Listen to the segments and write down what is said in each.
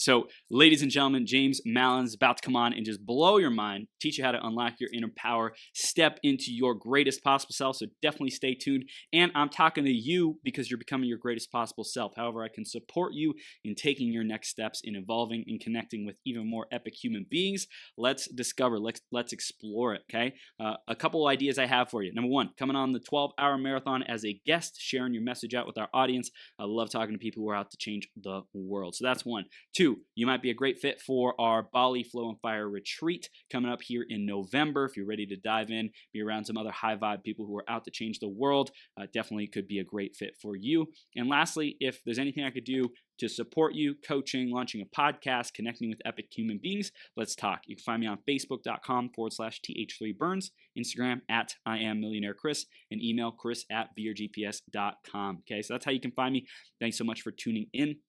So, ladies and gentlemen, James Malins is about to come on and just blow your mind, teach you how to unlock your inner power, step into your greatest possible self. So definitely stay tuned. And I'm talking to you because you're becoming your greatest possible self. However, I can support you in taking your next steps in evolving and connecting with even more epic human beings. Let's discover, let's explore it, okay? A couple of ideas I have for you. Number one, coming on the 12-hour marathon as a guest, sharing your message out with our audience. I love talking to people who are out to change the world. So that's one. Two, you might be a great fit for our Bali Flow and Fire retreat coming up here in November. If you're ready to dive in, be around some other high vibe people who are out to change the world, definitely could be a great fit for you. And lastly, if there's anything I could do to support you, coaching, launching a podcast, connecting with epic human beings, let's talk. You can find me on facebook.com/th3burns, Instagram at IamMillionaireChris, and email chris@vrgps.com. Okay, so that's how you can find me. Thanks so much for tuning in.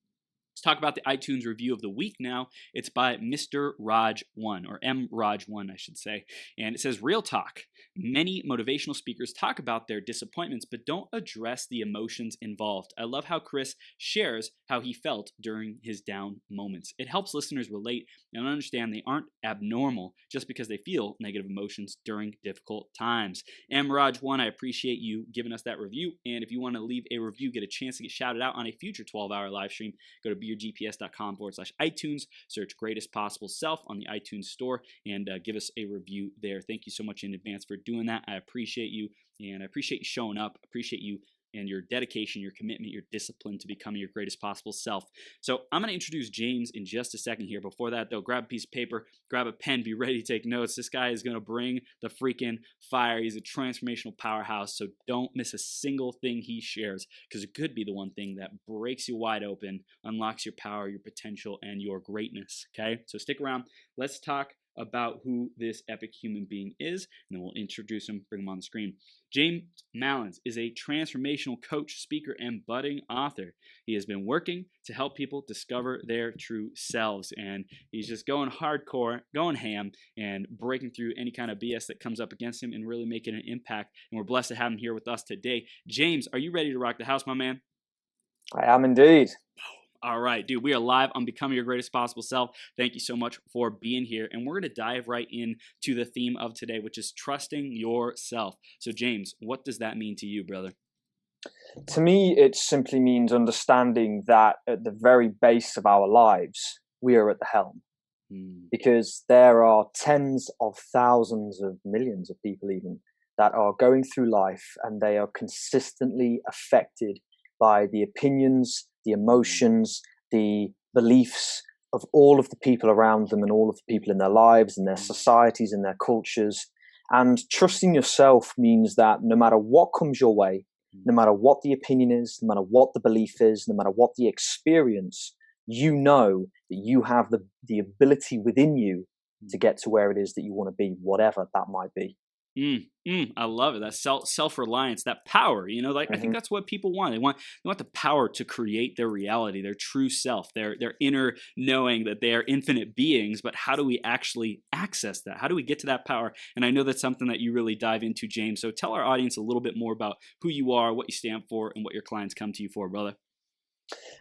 Let's talk about the iTunes review of the week now. It's by Mr. Raj1, or M. Raj1, I should say. And it says, real talk. Many motivational speakers talk about their disappointments, but don't address the emotions involved. I love how Chris shares how he felt during his down moments. It helps listeners relate and understand they aren't abnormal just because they feel negative emotions during difficult times. M. Raj1, I appreciate you giving us that review. And if you want to leave a review, get a chance to get shouted out on a future 12-hour live stream, go to beyourgps.com/iTunes, search Greatest Possible Self on the iTunes store, and give us a review there. Thank you so much in advance for doing that. I appreciate you, and I appreciate you showing up. Appreciate you and your dedication, your commitment, your discipline to becoming your greatest possible self. So I'm going to introduce James in just a second here. Before that, though, grab a piece of paper, grab a pen, be ready to take notes. This guy is going to bring the freaking fire. He's a transformational powerhouse, so don't miss a single thing he shares, because it could be the one thing that breaks you wide open, unlocks your power, your potential, and your greatness, okay? So stick around. Let's talk about who this epic human being is, and then we'll introduce him, bring him on the screen. James Malins is a transformational coach, speaker, and budding author. He has been working to help people discover their true selves, and he's just going hardcore, going ham, and breaking through any kind of BS that comes up against him and really making an impact, and we're blessed to have him here with us today. James, are you ready to rock the house, my man? I am indeed. All right, dude, we are live on Becoming Your Greatest Possible Self. Thank you so much for being here. And we're going to dive right into the theme of today, which is trusting yourself. So, James, what does that mean to you, brother? To me, it simply means understanding that at the very base of our lives, we are at the helm. Because there are tens of thousands of millions of people even that are going through life, and they are consistently affected by the opinions, the emotions, the beliefs of all of the people around them and all of the people in their lives and their societies and their cultures. And trusting yourself means that no matter what comes your way, no matter what the opinion is, no matter what the belief is, no matter what the experience, you know that you have the ability within you to get to where it is that you want to be, whatever that might be. I love it. That self-reliance, that power, you know, like I think that's what people want. They want the power to create their reality, their true self, their inner knowing that they are infinite beings. But how do we actually access that? How do we get to that power? And I know that's something that you really dive into, James. So tell our audience a little bit more about who you are, what you stand for, and what your clients come to you for, brother.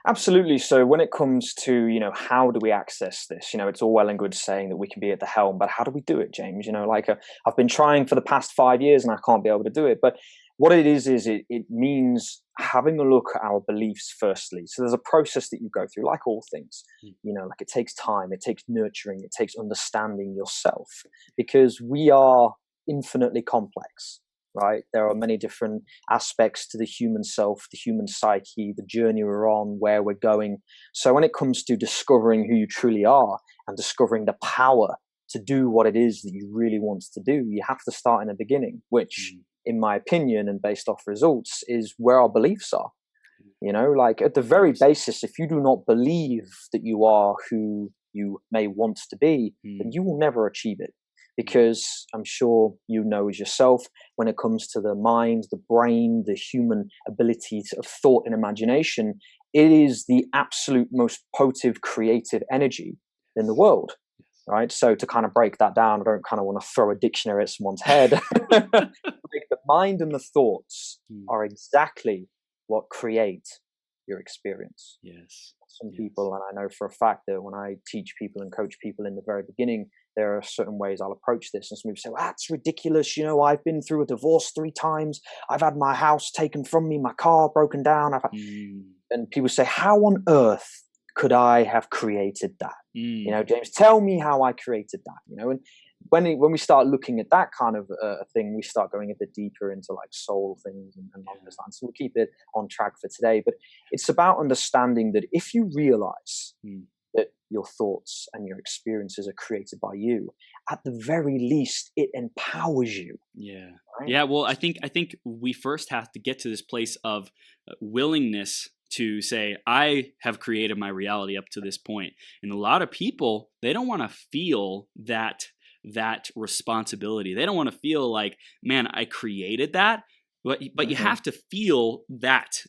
Absolutely. So when it comes to, how do we access this? It's all well and good saying that we can be at the helm, but how do we do it, James? I've been trying for the past 5 years and I can't be able to do it. But what it is it means having a look at our beliefs firstly. So there's a process that you go through, like all things, like it takes time, it takes nurturing, it takes understanding yourself, because we are infinitely complex. Right? There are many different aspects to the human self, the human psyche, the journey we're on, where we're going. So when it comes to discovering who you truly are and discovering the power to do what it is that you really want to do, you have to start in the beginning, which, in my opinion, and based off results, is where our beliefs are. Like at the very basis, if you do not believe that you are who you may want to be, then you will never achieve it. Because I'm sure you know as yourself, when it comes to the mind, the brain, the human ability of thought and imagination, it is the absolute most potent creative energy in the world, right? So to kind of break that down, I don't kind of want to throw a dictionary at someone's head. Like the mind and the thoughts are exactly what create your experience. Yes. some Yes. people, and I know for a fact that when I teach people and coach people in the very beginning, there are certain ways I'll approach this. And some people say, well, that's ridiculous. I've been through a divorce 3 times. I've had my house taken from me, my car broken down. Mm. And people say, how on earth could I have created that? Mm. James, tell me how I created that. And when we start looking at that kind of thing, we start going a bit deeper into like soul things and along those lines. So we'll keep it on track for today. But it's about understanding that if you realize that your thoughts and your experiences are created by you, at the very least, it empowers you. Yeah. Right? Yeah. Well, I think we first have to get to this place of willingness to say, I have created my reality up to this point. And a lot of people, they don't want to feel that responsibility. They don't want to feel like, man, I created that. But you have to feel that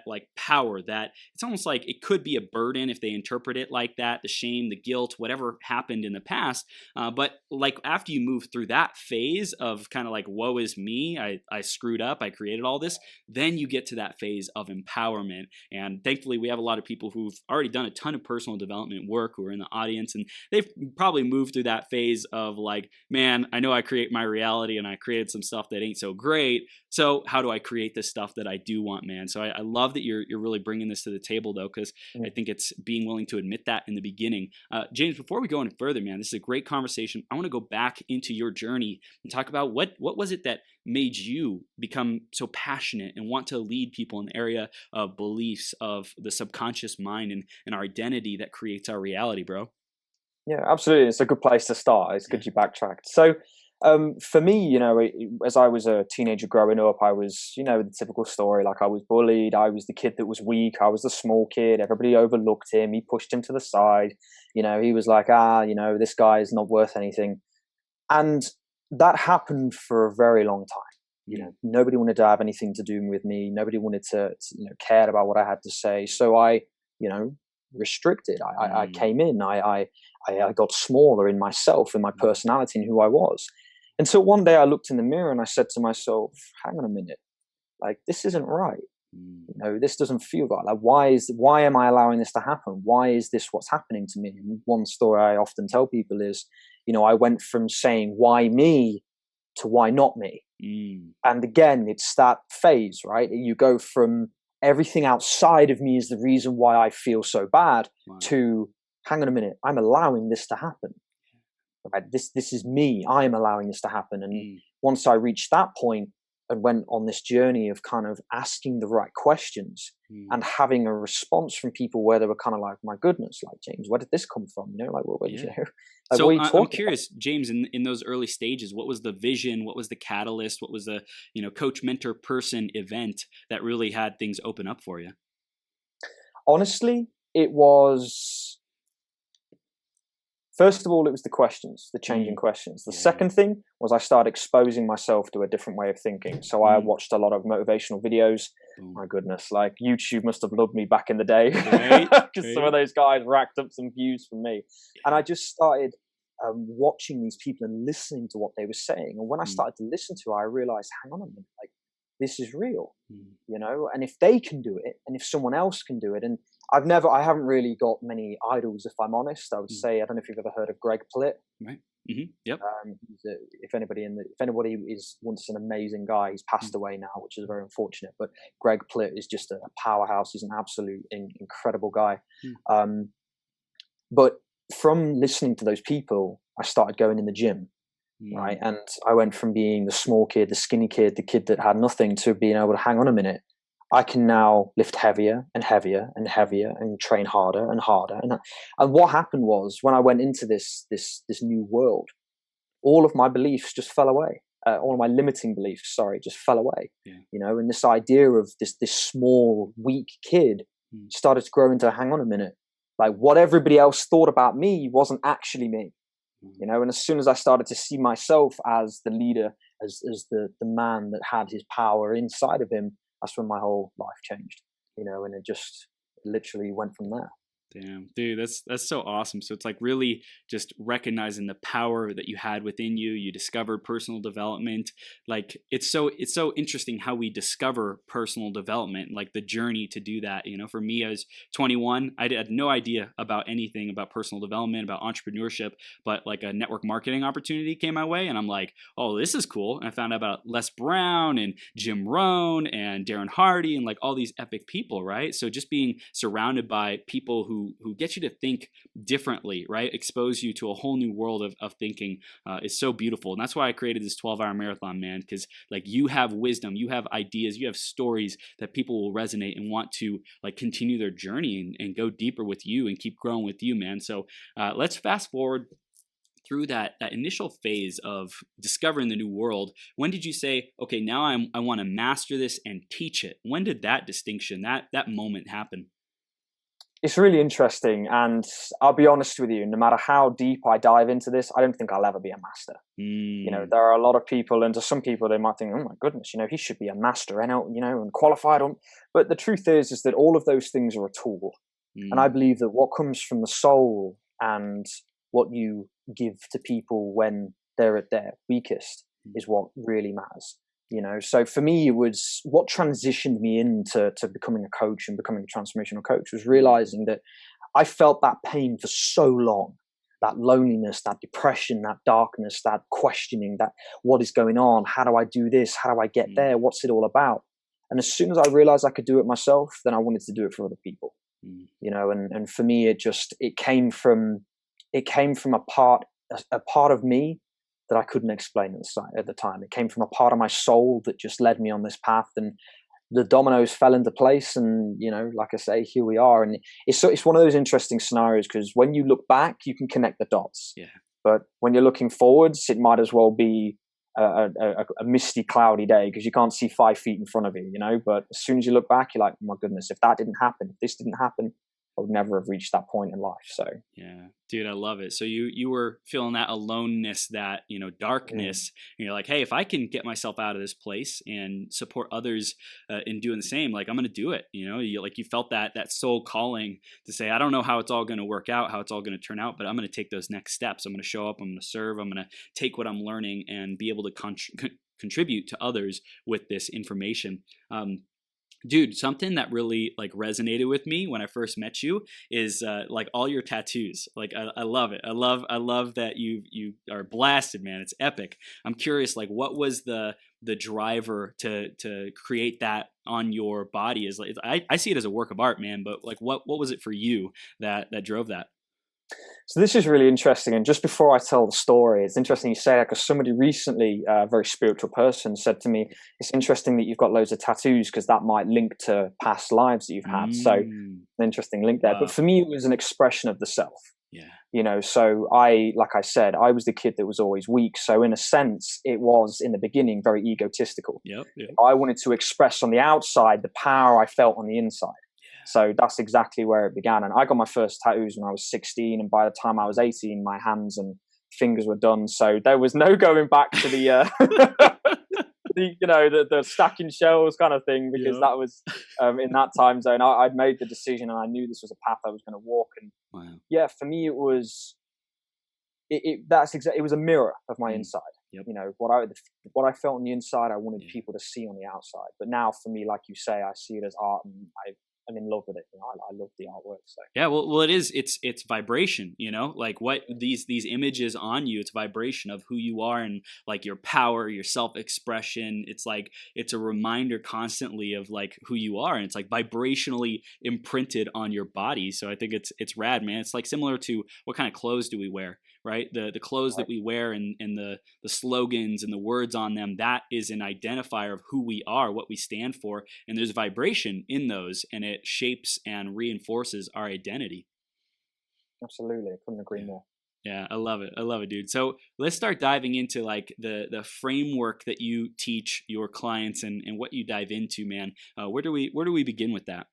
like power, that it's almost like it could be a burden if they interpret it like that, the shame, the guilt, whatever happened in the past. But like after you move through that phase of kind of like, woe is me, I screwed up, I created all this, then you get to that phase of empowerment. And thankfully we have a lot of people who've already done a ton of personal development work who are in the audience, and they've probably moved through that phase of like, man, I know I create my reality and I created some stuff that ain't so great. So how do I create this stuff that I do want, man? So I love that you're really bringing this to the table, though, because I think it's being willing to admit that in the beginning. James, before we go any further, man, this is a great conversation. I want to go back into your journey and talk about what was it that made you become so passionate and want to lead people in the area of beliefs, of the subconscious mind and our identity that creates our reality, bro? Yeah, absolutely. It's a good place to start. It's good you backtracked. So, for me, as I was a teenager growing up, I was, the typical story. Like I was bullied. I was the kid that was weak. I was the small kid. Everybody overlooked him. He pushed him to the side. He was like, this guy is not worth anything. And that happened for a very long time. Nobody wanted to have anything to do with me. Nobody wanted to care about what I had to say. So I, restricted. I came in. I got smaller in myself, in my personality, and who I was. Until one day I looked in the mirror and I said to myself, hang on a minute, like this isn't right. This doesn't feel right. Like why am I allowing this to happen? Why is this what's happening to me? And one story I often tell people is, I went from saying why me to why not me. And again, it's that phase, right? You go from everything outside of me is the reason why I feel so bad to hang on a minute, I'm allowing this to happen. Right? This is me. I'm allowing this to happen. And once I reached that point and went on this journey of kind of asking the right questions and having a response from people where they were kind of like, my goodness, like James, where did this come from? Like, where did like, so what are you talking I'm curious, about? James, in those early stages, what was the vision? What was the catalyst? What was the, coach, mentor, person event that really had things open up for you? Honestly, it was, first of all, it was the questions, the changing questions. The second thing was I started exposing myself to a different way of thinking. So I watched a lot of motivational videos. My goodness, like YouTube must have loved me back in the day, because some of those guys racked up some views from me. And I just started watching these people and listening to what they were saying. And when I started to listen to it, I realized, hang on a minute, like this is real, and if they can do it and if someone else can do it. And I haven't really got many idols, if I'm honest. I would say, I don't know if you've ever heard of Greg Plitt. Right. Yep. If anybody wants an amazing guy, he's passed away now, which is very unfortunate. But Greg Plitt is just a powerhouse. He's an absolute incredible guy. But from listening to those people, I started going in the gym. Right. And I went from being the small kid, the skinny kid, the kid that had nothing, to being able to hang on a minute. I can now lift heavier and heavier and heavier and train harder and harder. And what happened was, when I went into this new world, all of my beliefs just fell away. All of my limiting beliefs, just fell away. And this idea of this small, weak kid started to grow into, hang on a minute, like what everybody else thought about me wasn't actually me. And as soon as I started to see myself as the leader, as the man that had his power inside of him, that's when my whole life changed, and it just literally went from there. Damn, dude, that's so awesome. So it's like really just recognizing the power that you had within you. You discovered personal development. Like it's so interesting how we discover personal development, like the journey to do that. You know, for me, I was 21. I had no idea about anything about personal development, about entrepreneurship, but like a network marketing opportunity came my way, and I'm like, oh, this is cool. And I found out about Les Brown and Jim Rohn and Darren Hardy and like all these epic people, right? So just being surrounded by people who get you to think differently, right? Expose you to a whole new world of thinking is so beautiful. And that's why I created this 12-hour marathon, man, because like you have wisdom, you have ideas, you have stories that people will resonate and want to like continue their journey and go deeper with you and keep growing with you, man. So let's fast forward through that initial phase of discovering the new world. When did you say, okay, now I want to master this and teach it? When did that distinction, that moment happen? It's really interesting, and I'll be honest with you, no matter how deep I dive into this, I don't think I'll ever be a master. You know, Mm, there are a lot of people, and to some people they might think, oh my goodness, you know, he should be a master, you know, and qualified on. But the truth is that all of those things are a tool. And I mm, believe that what comes from the soul and what you give to people when they're at their weakest mm, is what really matters. You know, so for me, it was what transitioned me into becoming a coach and becoming a transformational coach was realizing that I felt that pain for so long, that loneliness, that depression, that darkness, that questioning, that what is going on? How do I do this? How do I get mm, there? What's it all about? And as soon as I realized I could do it myself, then I wanted to do it for other people. mm, You know, and for me, it came from a part of me that I couldn't explain at the time. It came from a part of my soul that just led me on this path, and the dominoes fell into place. And you know, like I say, here we are. And it's one of those interesting scenarios because when you look back, you can connect the dots, yeah. but when you're looking forwards, it might as well be a misty, cloudy day because you can't see 5 feet in front of you. You know, but as soon as you look back, you're like, oh my goodness, if that didn't happen, if this didn't happen, I would never have reached that point in life. So. Yeah, dude, I love it. So you were feeling that aloneness, that Mm. darkness, and you're like, hey, if I can get myself out of this place and support others in doing the same, like I'm gonna do it. You felt that soul calling to say, I don't know how it's all gonna work out, how it's all gonna turn out, but I'm gonna take those next steps. I'm gonna show up. I'm gonna serve. I'm gonna take what I'm learning and be able to contribute to others with this information. Dude, something that really like resonated with me when I first met you is like all your tattoos. Like I love it. I love that you are blasted, man. It's epic. I'm curious, like what was the driver to create that on your body? Is like I see it as a work of art, man. But like what was it for you that drove that? So this is really interesting. And just before I tell the story, it's interesting you say that because somebody recently, a very spiritual person, said to me, "It's interesting that you've got loads of tattoos because that might link to past lives that you've had." So Mm, an interesting link there. But love. for me, it was an expression of the self. Yeah. You know, so like I said, I was the kid that was always weak. So in a sense, it was in the beginning very egotistical. Yep. Yep. I wanted to express on the outside the power I felt on the inside. Yeah. So that's exactly where it began. And I got my first tattoos when I was 16. And by the time I was 18, my hands and fingers were done. So there was no going back to the stacking shells kind of thing, because Yep. that was in that time zone. I'd made the decision and I knew this was a path I was going to walk. And Wow. yeah, for me, it was a mirror of my Mm, inside. yep. You know, what I felt on the inside, I wanted Yeah. people to see on the outside. But now, for me, like you say, I see it as art, and I'm in love with it. You know, I love the artwork. So Yeah, well, it is. It's vibration. Like what these images on you. It's vibration of who you are and like your power, your self expression. It's like it's a reminder constantly of like who you are, and it's like vibrationally imprinted on your body. So I think it's rad, man. It's like similar to what kind of clothes do we wear, right? The clothes that right, we wear and the slogans and the words on them, that is an identifier of who we are, what we stand for, and there's vibration in those, and it shapes and reinforces our identity. absolutely, I couldn't agree Yeah. more. Yeah, I love it, dude. So let's start diving into like the framework that you teach your clients and what you dive into, man. Where do we begin with that?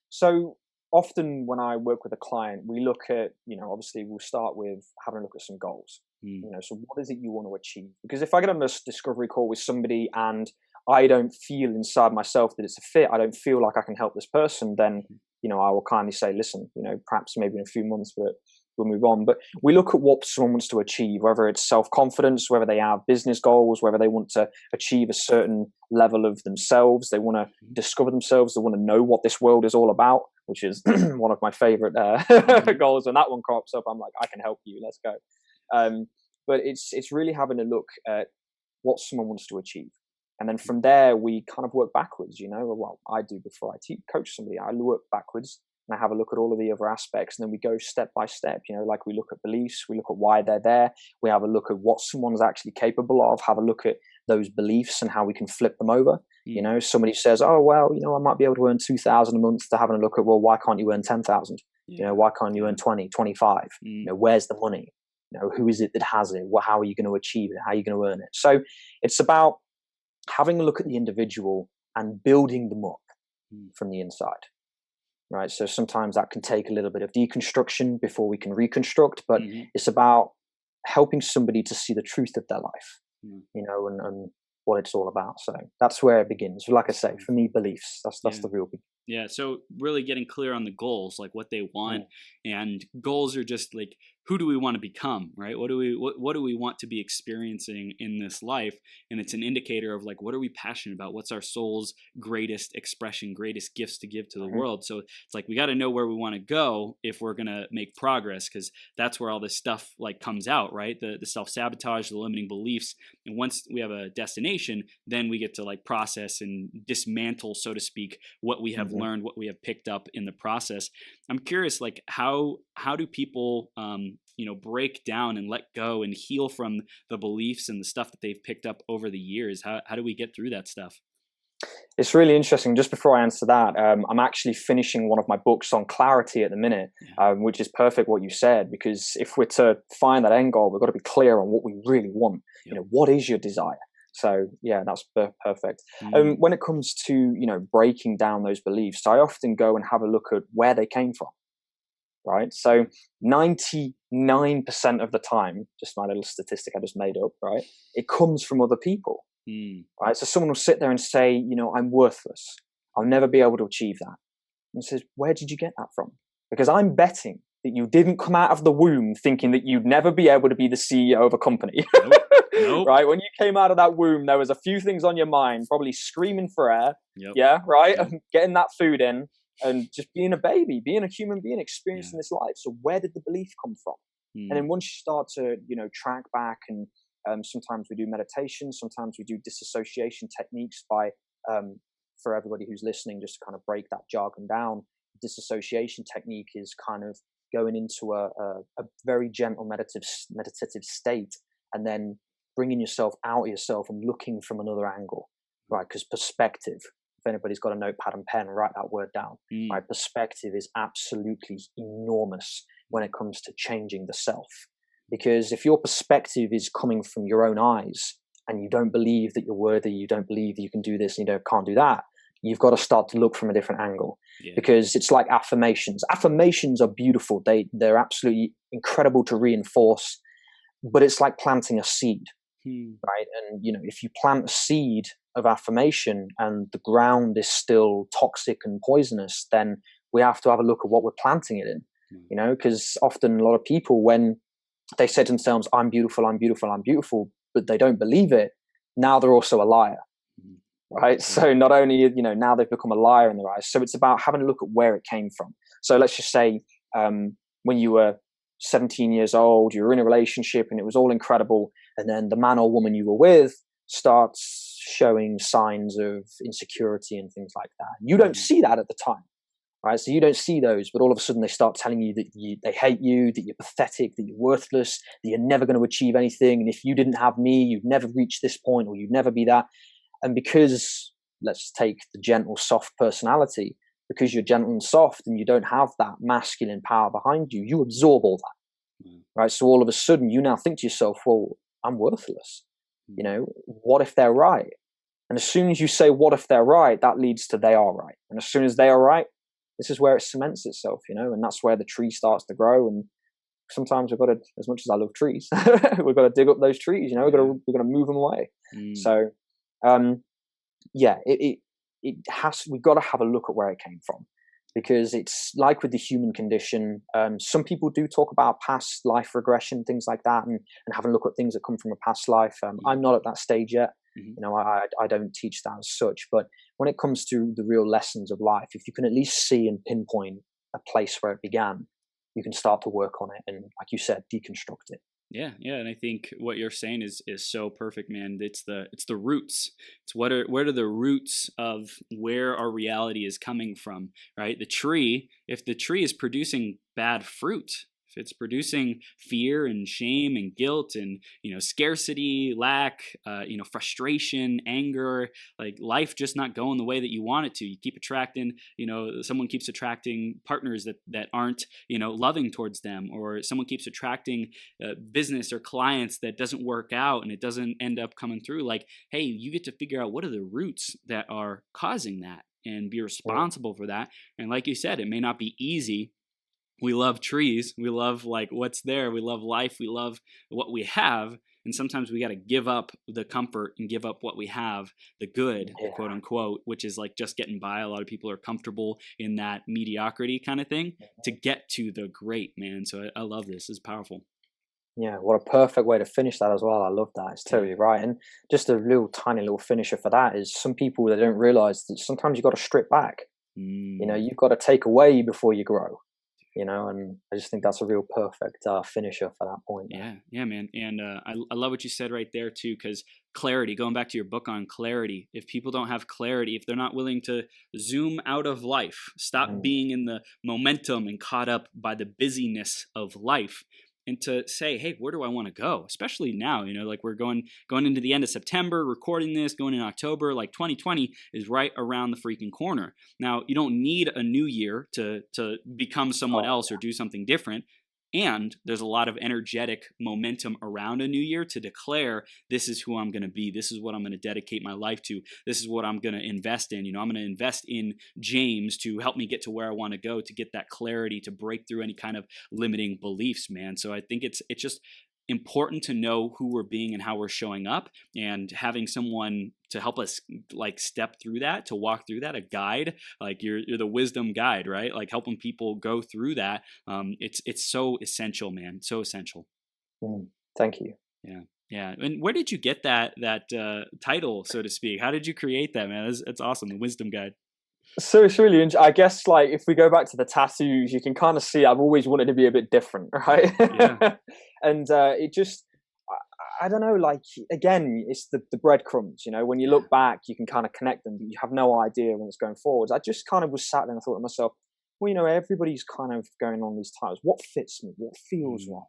So often when I work with a client, we look at, obviously we'll start with having a look at some goals. Mm, So what is it you want to achieve? Because if I get on this discovery call with somebody and I don't feel inside myself that it's a fit, I don't feel like I can help this person, then I will kindly say, listen, perhaps maybe in a few months we'll move on. But we look at what someone wants to achieve, whether it's self-confidence, whether they have business goals, whether they want to achieve a certain level of themselves, they want to discover themselves, they want to know what this world is all about, which is one of my favorite goals. When that one crops up, I'm like, I can help you, let's go. But it's really having a look at what someone wants to achieve. And then from there, we kind of work backwards, well, I do before I coach somebody. I work backwards and I have a look at all of the other aspects. And then we go step by step, like we look at beliefs, we look at why they're there. We have a look at what someone's actually capable of, have a look at those beliefs and how we can flip them over. Somebody says, oh, well, I might be able to earn 2,000 a month, to having a look at, well, why can't you earn 10,000? Why can't you earn 20, 25? Where's the money? Who is it that has it? How are you going to achieve it? How are you going to earn it? So it's about having a look at the individual and building them up from the inside, right? So sometimes that can take a little bit of deconstruction before we can reconstruct, but it's about helping somebody to see the truth of their life, and what it's all about. So that's where it begins. Like I say, for me, beliefs, that's the real beginning. Yeah, so really getting clear on the goals, like what they want, and goals are just like, who do we want to become, right? What do we want to be experiencing in this life? And it's an indicator of like, what are we passionate about? What's our soul's greatest expression, greatest gifts to give to the world? So it's like, we got to know where we want to go if we're going to make progress, because that's where all this stuff like comes out, right? The self-sabotage, the limiting beliefs. And once we have a destination, then we get to like process and dismantle, so to speak, what we have learned, what we have picked up in the process. I'm curious, like how do people break down and let go and heal from the beliefs and the stuff that they've picked up over the years? How do we get through that stuff? It's really interesting. Just before I answer that, I'm actually finishing one of my books on clarity at the minute, which is perfect what you said, because if we're to find that end goal, we've got to be clear on what we really want. What is your desire? So yeah, that's perfect. When it comes to, breaking down those beliefs, I often go and have a look at where they came from, right? So 99% of the time, just my little statistic I just made up, right? It comes from other people, right? So someone will sit there and say, I'm worthless. I'll never be able to achieve that. And he says, where did you get that from? Because I'm betting that you didn't come out of the womb thinking that you'd never be able to be the CEO of a company. Nope. Right? When you came out of that womb, there was a few things on your mind, probably screaming for air. Yeah, right? Getting that food in and just being a baby, being a human being, experiencing this life. So where did the belief come from? And then once you start to, track back, and sometimes we do meditation, sometimes we do disassociation techniques by, for everybody who's listening, just to kind of break that jargon down. Disassociation technique is kind of going into a very gentle meditative state, and then bringing yourself out of yourself and looking from another angle, right? Because perspective, if anybody's got a notepad and pen, write that word down, right? Perspective is absolutely enormous when it comes to changing the self. Because if your perspective is coming from your own eyes and you don't believe that you're worthy, you don't believe that you can do this and you can't do that, you've got to start to look from a different angle. Because it's like affirmations. Affirmations are beautiful. They're absolutely incredible to reinforce, but it's like planting a seed, right? And, if you plant a seed of affirmation and the ground is still toxic and poisonous, then we have to have a look at what we're planting it in, because often a lot of people, when they say to themselves, I'm beautiful, I'm beautiful, I'm beautiful, but they don't believe it, now they're also a liar. Right. So not only, now they've become a liar in their eyes. So it's about having a look at where it came from. So let's just say when you were 17 years old, you were in a relationship and it was all incredible. And then the man or woman you were with starts showing signs of insecurity and things like that. You don't see that at the time. Right. So you don't see those, but all of a sudden they start telling you that they hate you, that you're pathetic, that you're worthless, that you're never going to achieve anything. And if you didn't have me, you'd never reach this point, or you'd never be that. And because, let's take the gentle, soft personality, because you're gentle and soft and you don't have that masculine power behind you, you absorb all that, right? So all of a sudden you now think to yourself, well, I'm worthless. What if they're right? And as soon as you say, what if they're right, that leads to they are right. And as soon as they are right, this is where it cements itself, and that's where the tree starts to grow. And sometimes we've got to, as much as I love trees, we've got to dig up those trees, we've got to move them away. So, we've got to have a look at where it came from, because it's like with the human condition. Some people do talk about past life regression, things like that, and having a look at things that come from a past life. I'm not at that stage yet. I don't teach that as such. But when it comes to the real lessons of life, if you can at least see and pinpoint a place where it began, you can start to work on it and, like you said, deconstruct it. Yeah, and I think what you're saying is so perfect, man. It's the roots. It's what are the roots of where our reality is coming from, right? The tree, if the tree is producing bad fruit, if it's producing fear and shame and guilt and scarcity, lack, frustration, anger, like life just not going the way that you want it to. You keep attracting, someone keeps attracting partners that aren't loving towards them, or someone keeps attracting business or clients that doesn't work out and it doesn't end up coming through. Like, hey, you get to figure out what are the roots that are causing that and be responsible for that. And like you said, it may not be easy. We love trees. We love like what's there. We love life. We love what we have. And sometimes we got to give up the comfort and give up what we have, the good, quote unquote, which is like just getting by. A lot of people are comfortable in that mediocrity kind of thing to get to the great, man. So I love this. It's powerful. Yeah, what a perfect way to finish that as well. I love that. It's totally right. And just a tiny little finisher for that is some people, they don't realize that sometimes you've got to strip back. You've got to take away before you grow. And I just think that's a real perfect finisher for that point. Yeah, man. And I love what you said right there too, because clarity, going back to your book on clarity, if people don't have clarity, if they're not willing to zoom out of life, stop being in the momentum and caught up by the busyness of life, and to say, hey, where do I want to go? Especially now, like we're going into the end of September, recording this, going in October, like 2020 is right around the freaking corner. Now, you don't need a new year to become someone else or do something different. And there's a lot of energetic momentum around a new year to declare, this is who I'm going to be. This is what I'm going to dedicate my life to. This is what I'm going to invest in. I'm going to invest in James to help me get to where I want to go, to get that clarity, to break through any kind of limiting beliefs, man. So I think it's just important to know who we're being and how we're showing up, and having someone to help us like step through that, to walk through that, a guide, like you're the wisdom guide, right? Like helping people go through that. It's so essential, man. So essential. Thank you. Yeah. And where did you get that title, so to speak? How did you create that, man? It's awesome. The wisdom guide. So it's really interesting. I guess, like, if we go back to the tattoos, you can kind of see I've always wanted to be a bit different, right? Yeah. And it just, I don't know, like, again, it's the breadcrumbs, when you look back, you can kind of connect them, but you have no idea when it's going forwards. I just kind of was sat there and I thought to myself, well, everybody's kind of going on these titles. What fits me? What feels right?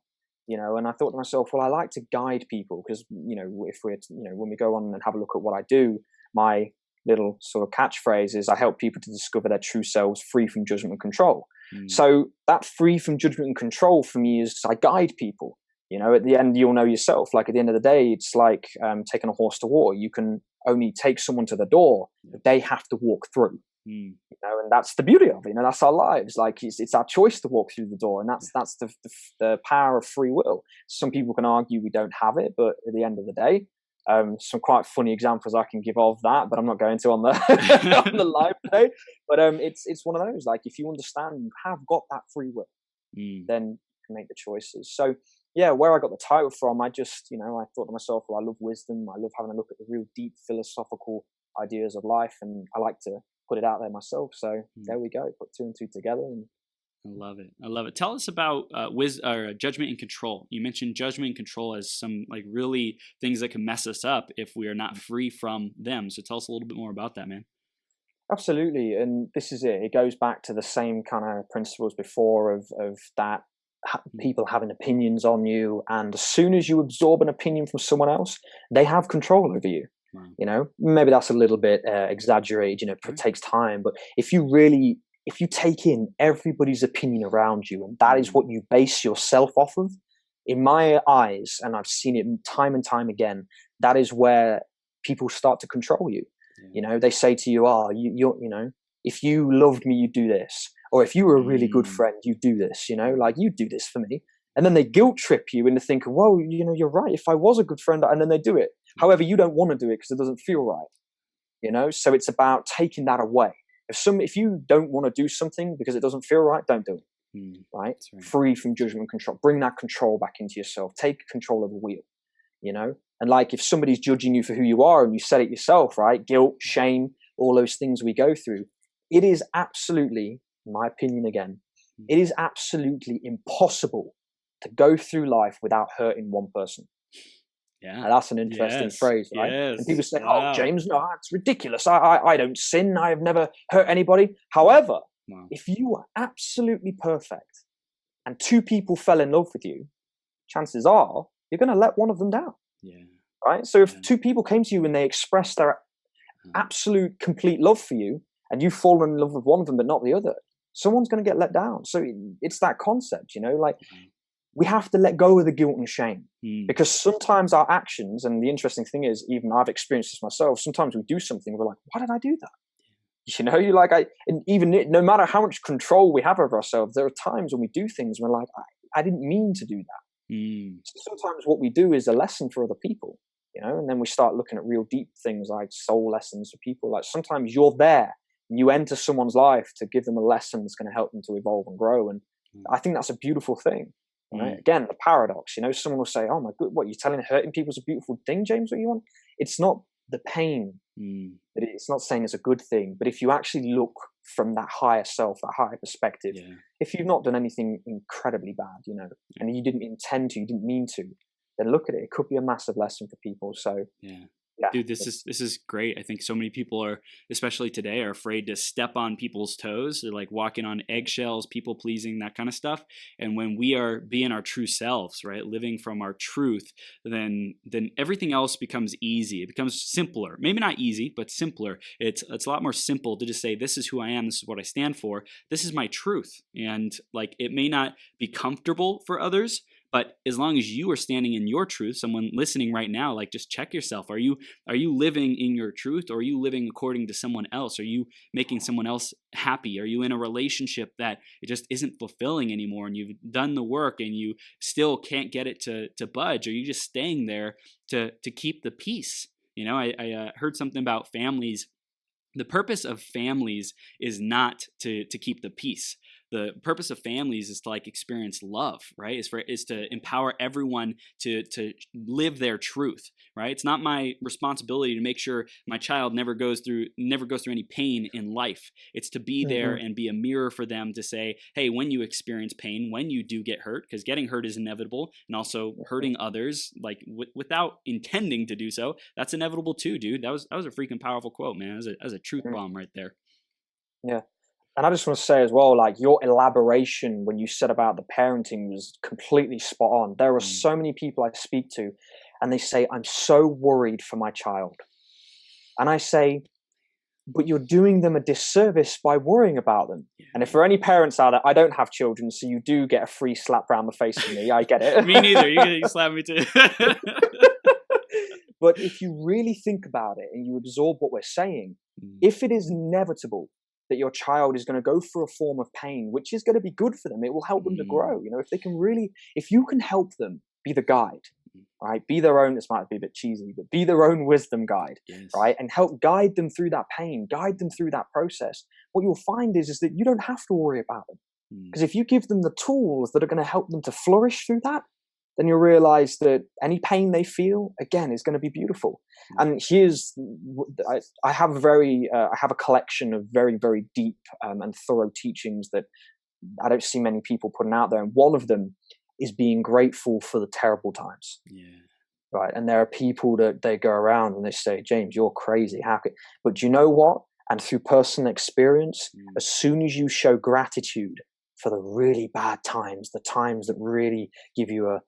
And I thought to myself, well, I like to guide people because, if we're, when we go on and have a look at what I do, my little sort of catchphrase is I help people to discover their true selves free from judgment and control. So that free from judgment and control for me is I guide people. At the end, you'll know yourself. Like at the end of the day, it's like taking a horse to water. You can only take someone to the door, but they have to walk through. And that's the beauty of it. That's our lives. Like it's our choice to walk through the door, and that's the power of free will. Some people can argue we don't have it, but at the end of the day, some quite funny examples I can give of that, but I'm not going to on the on the live today. But it's one of those, like, if you understand you have got that free will, then you can make the choices. So yeah, where I got the title from, I just, I thought to myself, well, I love wisdom. I love having a look at the real deep philosophical ideas of life, and I like to put it out there myself. So there we go, put two and two together. And I love it. Tell us about judgment and control. You mentioned judgment and control as some like really things that can mess us up if we are not free from them. So tell us a little bit more about that, man. Absolutely. And this is it. It goes back to the same kind of principles before of that people having opinions on you. And as soon as you absorb an opinion from someone else, they have control over you. Wow. Maybe that's a little bit exaggerated, it takes time. But if you take in everybody's opinion around you, and that is what you base yourself off of, in my eyes, and I've seen it time and time again, that is where people start to control you. They say to you, if you loved me, you do this. Or if you were a really good friend, you do this, like you do this for me. And then they guilt trip you into thinking, well, you're right. If I was a good friend, and then they do it. However, you don't want to do it because it doesn't feel right. So it's about taking that away. If you don't want to do something because it doesn't feel right, don't do it. Right? Right. Free from judgment, control. Bring that control back into yourself. Take control of the wheel. And like if somebody's judging you for who you are, and you said it yourself, right? Guilt, shame, all those things we go through. It is absolutely, in my opinion, again, it is absolutely impossible to go through life without hurting one person. Yeah. And that's an interesting phrase, right? Yes. And people say, Wow. "Oh, James, no, it's ridiculous. I don't sin. I have never hurt anybody." However, if you were absolutely perfect and two people fell in love with you, chances are you're going to let one of them down. Yeah. Right? So if two people came to you and they expressed their absolute complete love for you, and you've fallen in love with one of them but not the other, someone's going to get let down. So it's that concept, like we have to let go of the guilt and shame, because sometimes our actions, and the interesting thing is, even I've experienced this myself, sometimes we do something, we're like, why did I do that? You're like, and even no matter how much control we have over ourselves, there are times when we do things and we're like, I didn't mean to do that. So sometimes what we do is a lesson for other people, and then we start looking at real deep things like soul lessons for people. Like sometimes you're there and you enter someone's life to give them a lesson that's going to help them to evolve and grow. And I think that's a beautiful thing. Right? Again, the paradox, someone will say, "Oh my God, what you're telling hurting people is a beautiful thing, James, what you want?" It's not the pain. But it's not saying it's a good thing. But if you actually look from that higher self, that higher perspective, if you've not done anything incredibly bad, and you didn't intend to, you didn't mean to, then look at it. It could be a massive lesson for people. So yeah. Dude, this is great. I think so many people are, especially today, are afraid to step on people's toes. They're like walking on eggshells, people pleasing, that kind of stuff. And when we are being our true selves, right, living from our truth, then everything else becomes easy. It becomes simpler. Maybe not easy, but simpler. It's a lot more simple to just say, this is who I am. This is what I stand for. This is my truth. And like, it may not be comfortable for others, but as long as you are standing in your truth, someone listening right now, like just check yourself. Are you living in your truth, or are you living according to someone else? Are you making someone else happy? Are you in a relationship that it just isn't fulfilling anymore, and you've done the work and you still can't get it to budge? Are you just staying there to keep the peace? I heard something about families. The purpose of families is not to keep the peace. The purpose of families is to like experience love, right? Is to empower everyone to live their truth, right? It's not my responsibility to make sure my child never goes through any pain in life. It's to be there and be a mirror for them to say, hey, when you experience pain, when you do get hurt, because getting hurt is inevitable, and also hurting others like without intending to do so, that's inevitable too, dude. That was a freaking powerful quote, man. That was a truth bomb right there. Yeah. And I just want to say as well, like your elaboration when you said about the parenting was completely spot on. There are so many people I speak to and they say, I'm so worried for my child. And I say, but you're doing them a disservice by worrying about them. And if for any parents out there, I don't have children, so you do get a free slap round the face from me. I get it. Me neither. You slap me too. But if you really think about it and you absorb what we're saying, if it is inevitable that your child is going to go through a form of pain, which is going to be good for them, it will help them to grow. If you can help them be the guide, right? Be their own, this might be a bit cheesy, but be their own wisdom guide, right? And help guide them through that pain, guide them through that process. What you'll find is that you don't have to worry about them. Because if you give them the tools that are going to help them to flourish through that, then you'll realize that any pain they feel, again, is going to be beautiful. And I have a collection of very, very deep and thorough teachings that I don't see many people putting out there. And one of them is being grateful for the terrible times. Right. And there are people that they go around and they say, James, you're crazy. But do you know what? And through personal experience, as soon as you show gratitude for the really bad times, the times that really give you a,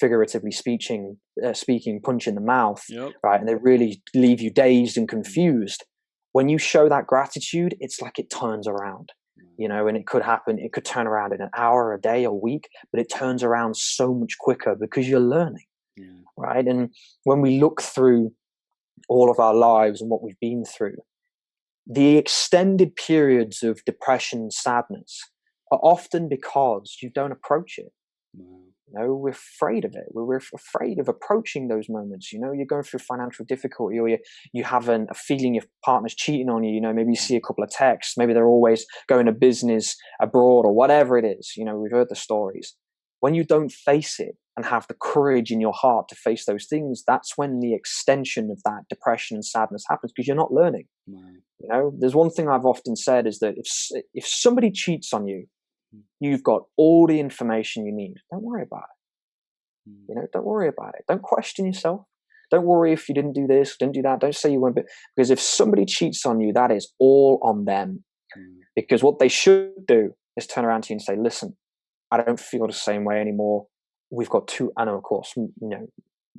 figuratively speaking, punch in the mouth, right? And they really leave you dazed and confused. When you show that gratitude, it's like it turns around, and it could turn around in an hour, a day, a week, but it turns around so much quicker because you're learning, right? And when we look through all of our lives and what we've been through, the extended periods of depression and sadness are often because you don't approach it. No, we're afraid of it. We're afraid of approaching those moments. You're going through financial difficulty, or you have a feeling your partner's cheating on you. Maybe you see a couple of texts. Maybe they're always going to business abroad or whatever it is. We've heard the stories. When you don't face it and have the courage in your heart to face those things, that's when the extension of that depression and sadness happens, because you're not learning. There's one thing I've often said is that if somebody cheats on you, you've got all the information you need. Don't worry about it. Don't worry about it. Don't question yourself. Don't worry if you didn't do this, didn't do that. Don't say you won't. Because if somebody cheats on you, that is all on them. Because what they should do is turn around to you and say, listen, I don't feel the same way anymore. We've got two, I know, of course,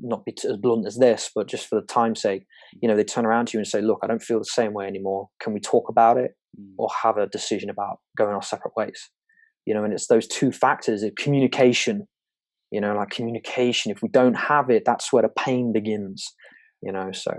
not be as blunt as this, but just for the time's sake, they turn around to you and say, look, I don't feel the same way anymore. Can we talk about it or have a decision about going our separate ways? And it's those two factors of communication, like communication. If we don't have it, that's where the pain begins, so.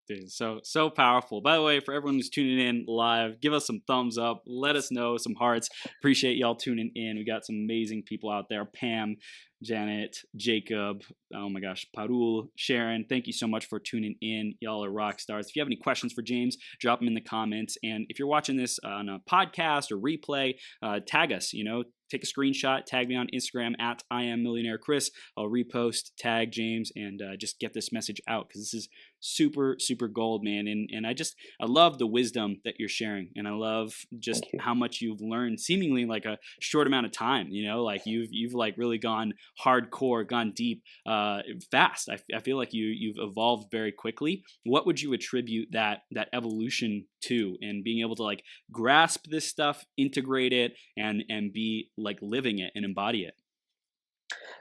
Dude, so powerful. By the way, for everyone who's tuning in live, give us some thumbs up. Let us know, some hearts. Appreciate y'all tuning in. We got some amazing people out there. Pam, Janet, Jacob, oh my gosh, Parul, Sharon, thank you so much for tuning in. Y'all are rock stars. If you have any questions for James, drop them in the comments. And if you're watching this on a podcast or replay, tag us, take a screenshot, tag me on Instagram at IamMillionaireChris. I'll repost, tag James, and just get this message out, because this is super, super gold, man. And I love the wisdom that you're sharing. And I love just how much you've learned seemingly in like a short amount of time, like you've like really gone hardcore, gone deep, fast. I feel like you've evolved very quickly. What would you attribute that evolution to, and being able to like grasp this stuff, integrate it, and be like living it and embody it?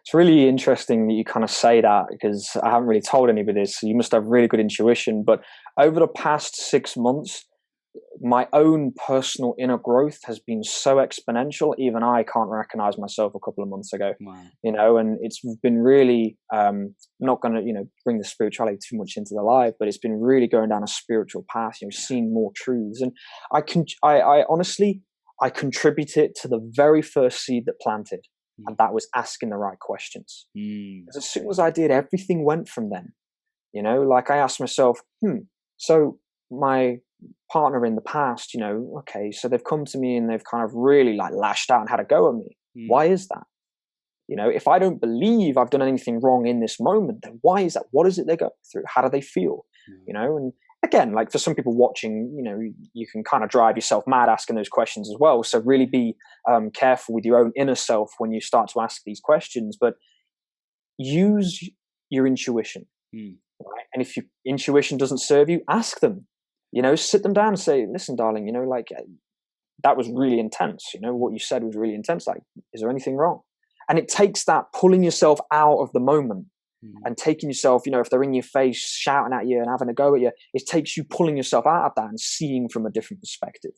It's really interesting that you kind of say that, because I haven't really told anybody this, so you must have really good intuition. But over the past 6 months, my own personal inner growth has been so exponential, even I can't recognize myself a couple of months ago. Wow. And it's been really, not going to, bring the spirituality too much into the life, but it's been really going down a spiritual path, seeing more truths. And I honestly, I contribute it to the very first seed that planted, and that was asking the right questions. Because as soon as I did, everything went from then. Like I asked myself, so my partner in the past, okay, so they've come to me and they've kind of really like lashed out and had a go at me. Why is that? If I don't believe I've done anything wrong in this moment, then why is that? What is it they're going through? How do they feel? And again, like for some people watching, you can kind of drive yourself mad asking those questions as well. So really be careful with your own inner self when you start to ask these questions, but use your intuition. Right? And if your intuition doesn't serve you, ask them. Sit them down and say, listen, darling, like that was really intense. What you said was really intense. Like, is there anything wrong? And it takes that pulling yourself out of the moment and taking yourself, if they're in your face, shouting at you and having a go at you, it takes you pulling yourself out of that and seeing from a different perspective,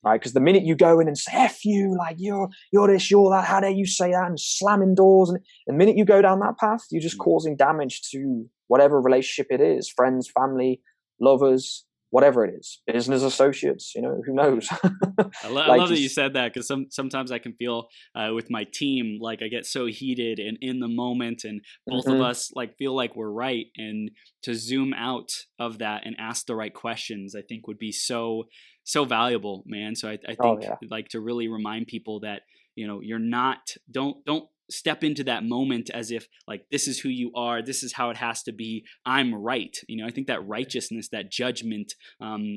right? Because the minute you go in and say, F you, like you're this, you're that, how dare you say that, and slamming doors, and the minute you go down that path, you're just causing damage to whatever relationship it is, friends, family, lovers, whatever it is, business associates, who knows? I love that you said that, because sometimes I can feel with my team, like I get so heated and in the moment, and both of us like feel like we're right. And to zoom out of that and ask the right questions, I think would be so valuable, man. So I think like to really remind people that, you're not, don't step into that moment as if like this is who you are, this is how it has to be, I'm right. I think that righteousness, that judgment,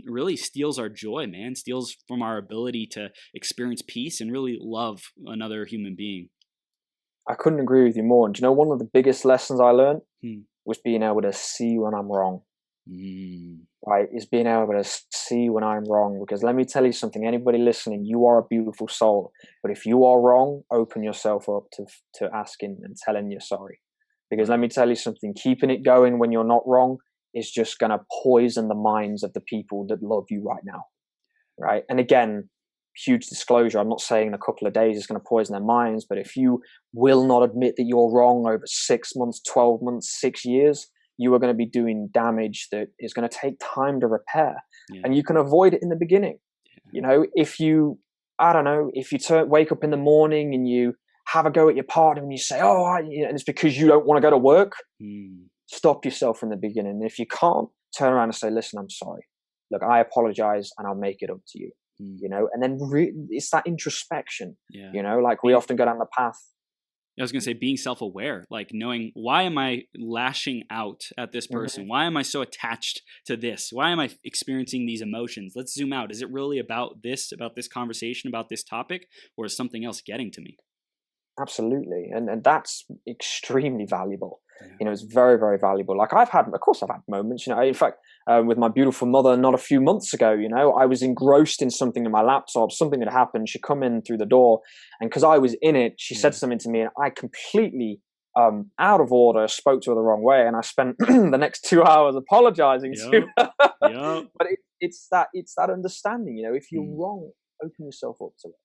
really steals our joy, man, steals from our ability to experience peace and really love another human being. I couldn't agree with you more. And one of the biggest lessons I learned was being able to see when I'm wrong. Right, is being able to see when I'm wrong. Because let me tell you something, anybody listening, you are a beautiful soul, but if you are wrong, open yourself up to asking and telling you're sorry. Because let me tell you something, keeping it going when you're not wrong is just going to poison the minds of the people that love you right now, right? And again, huge disclosure, I'm not saying in a couple of days it's going to poison their minds, but if you will not admit that you're wrong over 6 months, 12 months, 6 years, you are going to be doing damage that is going to take time to repair. And you can avoid it in the beginning. If you, I don't know, if you wake up in the morning and you have a go at your partner and you say, oh, and it's because you don't want to go to work. Stop yourself from the beginning. If you can't, turn around and say, listen, I'm sorry. Look, I apologize and I'll make it up to you. And then it's that introspection, like we often go down the path. I was going to say being self-aware, like knowing, why am I lashing out at this person? Why am I so attached to this? Why am I experiencing these emotions? Let's zoom out. Is it really about this conversation, about this topic, or is something else getting to me? Absolutely. And that's extremely valuable. It's very, very valuable. Like of course I've had moments, in fact, with my beautiful mother, not a few months ago, I was engrossed in something in my laptop, something had happened. She come in through the door, and because I was in it, she said something to me, and I completely, out of order, spoke to her the wrong way. And I spent the next 2 hours apologizing to her. But it's that understanding, if you're wrong, open yourself up to it.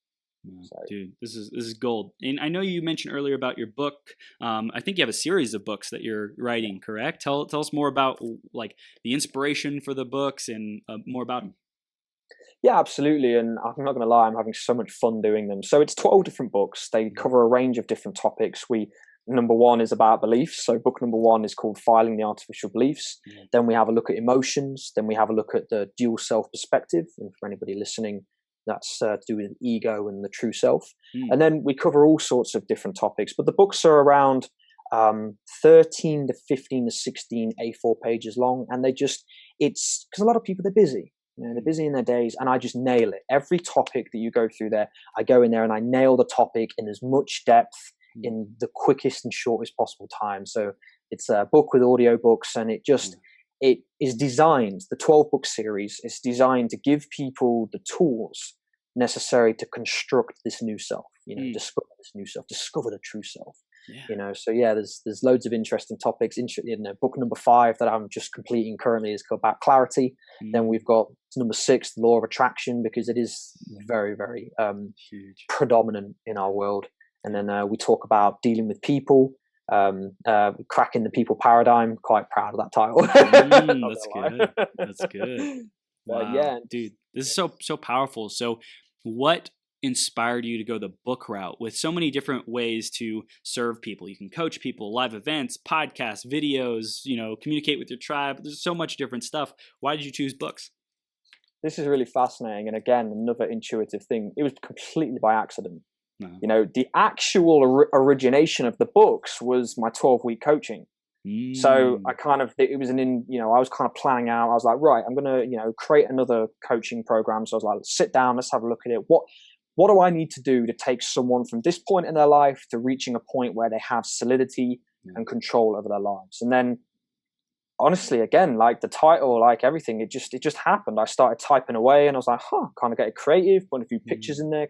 So. Dude, this is gold. And I know you mentioned earlier about your book. I think you have a series of books that you're writing, correct? Tell us more about like the inspiration for the books and more about them. Yeah, absolutely. And I'm not going to lie, I'm having so much fun doing them. So it's 12 different books. They cover a range of different topics. Number one is about beliefs. So book number one is called Filing the Artificial Beliefs. Then we have a look at emotions. Then we have a look at the dual self perspective. And for anybody listening, that's to do with ego and the true self. And then we cover all sorts of different topics. But the books are around 13 to 15 to 16 A4 pages long. And it's because a lot of people, they're busy. They're busy in their days, and I just nail it. Every topic that you go through there, I go in there and I nail the topic in as much depth in the quickest and shortest possible time. So it's a book with audiobooks, and it is designed, the 12-book series is designed to give people the tools necessary to construct this new self, discover this new self, discover the true self. So there's loads of interesting topics. Book number 5 that I'm just completing currently is about clarity. Then we've got number 6, the law of attraction, because it is very, very huge, predominant in our world. And then we talk about dealing with people, cracking the people paradigm. Quite proud of that title. That's good. Wow. Dude, this is so powerful. So what inspired you to go the book route with so many different ways to serve people? You can coach people, live events, podcasts, videos, communicate with your tribe. There's so much different stuff. Why did you choose books? This is really fascinating. And again, another intuitive thing. It was completely by accident. The actual origination of the books was my 12-week coaching. So I it was I was kind of planning out. I was like, right, I'm going to, create another coaching program. So I was like, sit down, let's have a look at it. What do I need to do to take someone from this point in their life to reaching a point where they have solidity and control over their lives? And then honestly, again, like the title, like everything, it just happened. I started typing away and I was like, kind of get creative, put a few pictures in there.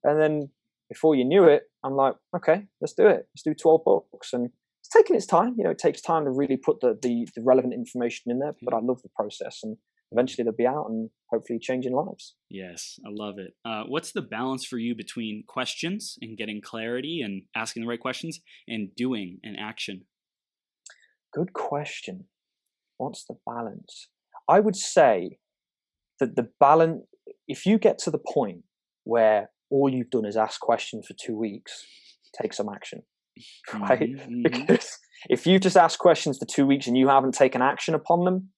And then before you knew it, I'm like, okay, let's do it. Let's do 12 books. And it's taking its time. It takes time to really put the relevant information in there, but I love the process, and eventually they'll be out and hopefully changing lives. Yes, I love it. What's the balance for you between questions and getting clarity and asking the right questions and doing an action? Good question. What's the balance? I would say that the balance, if you get to the point where all you've done is ask questions for 2 weeks, take some action. Right? Because if you just ask questions for 2 weeks and you haven't taken action upon them,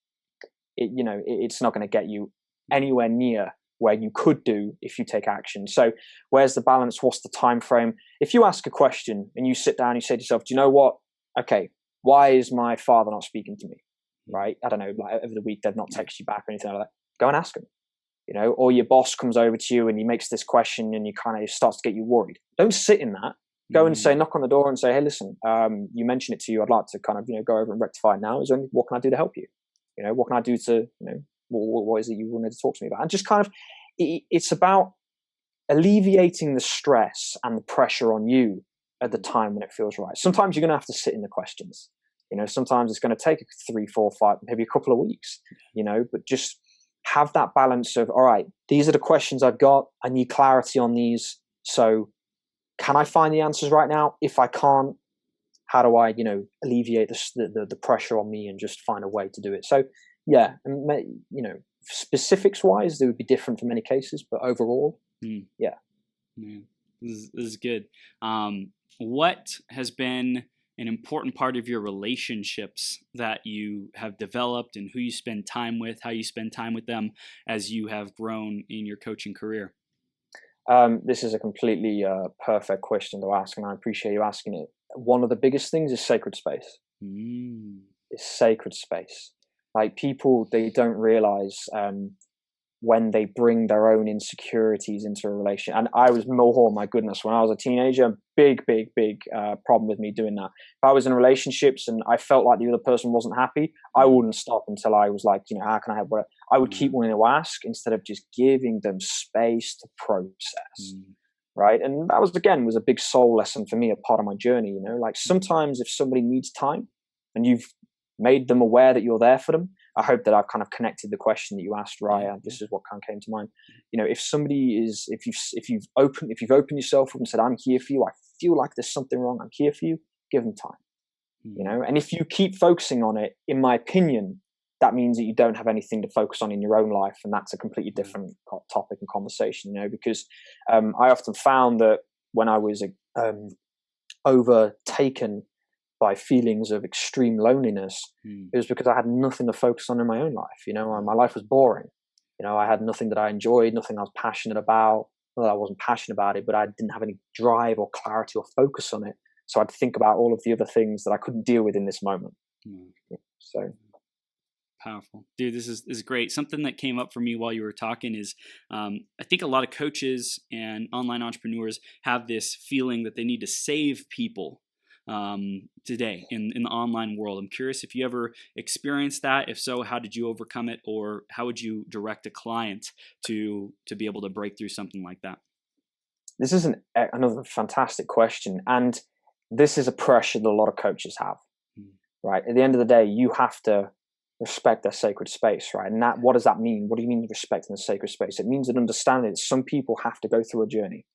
it's not going to get you anywhere near where you could do if you take action. So where's the balance? What's the time frame? If you ask a question and you sit down and you say to yourself, do you know what? Okay, why is my father not speaking to me? Right? I don't know, like over the week they've not texted you back or anything like that. Go and ask him. Or your boss comes over to you and he makes this question and you kind of starts to get you worried. Don't sit in that. Go and knock on the door and say, hey, listen, you mentioned it to you. I'd like to kind of, go over and rectify it now. What can I do to help you? What can I do to, what is it you wanted to talk to me about? And just kind of, it's about alleviating the stress and the pressure on you at the time when it feels right. Sometimes you're going to have to sit in the questions. Sometimes it's going to take 3, 4, 5, maybe a couple of weeks, but just have that balance of, all right, these are the questions I've got. I need clarity on these. So can I find the answers right now? If I can't, how do I, alleviate the pressure on me and just find a way to do it? So yeah, specifics wise, they would be different for many cases, but overall, yeah. This is good. What has been an important part of your relationships that you have developed, and who you spend time with, how you spend time with them as you have grown in your coaching career? This is a completely perfect question to ask, and I appreciate you asking it. One of the biggest things is sacred space. Mm. It's sacred space. Like people, they don't realize when they bring their own insecurities into a relation. And I was more, my goodness, when I was a teenager, big problem with me doing that. If I was in relationships and I felt like the other person wasn't happy, I wouldn't stop until I was like, how can I help? I would keep wanting to ask instead of just giving them space to process. Right. And that was a big soul lesson for me, a part of my journey. Like sometimes if somebody needs time and you've made them aware that you're there for them, I hope that I've kind of connected the question that you asked, Raya. This is what kind of came to mind. If somebody is, if you've opened yourself up and said, I'm here for you, I feel like there's something wrong, I'm here for you, give them time. And if you keep focusing on it, in my opinion, that means that you don't have anything to focus on in your own life. And that's a completely different topic and conversation, because I often found that when I was overtaken by feelings of extreme loneliness, it was because I had nothing to focus on in my own life. My life was boring. I had nothing that I enjoyed, nothing I was passionate about. Well, I wasn't passionate about it, but I didn't have any drive or clarity or focus on it. So I'd think about all of the other things that I couldn't deal with in this moment. So powerful, dude. This is great. Something that came up for me while you were talking is I think a lot of coaches and online entrepreneurs have this feeling that they need to save people today in the online world. I'm curious if you ever experienced that. If so, how did you overcome it, or how would you direct a client to be able to break through something like that? This is another fantastic question, and this is a pressure that a lot of coaches have. Right, at the end of the day, you have to respect their sacred space, right? And what does that mean? What do you mean respecting the sacred space? It means an understanding that some people have to go through a journey,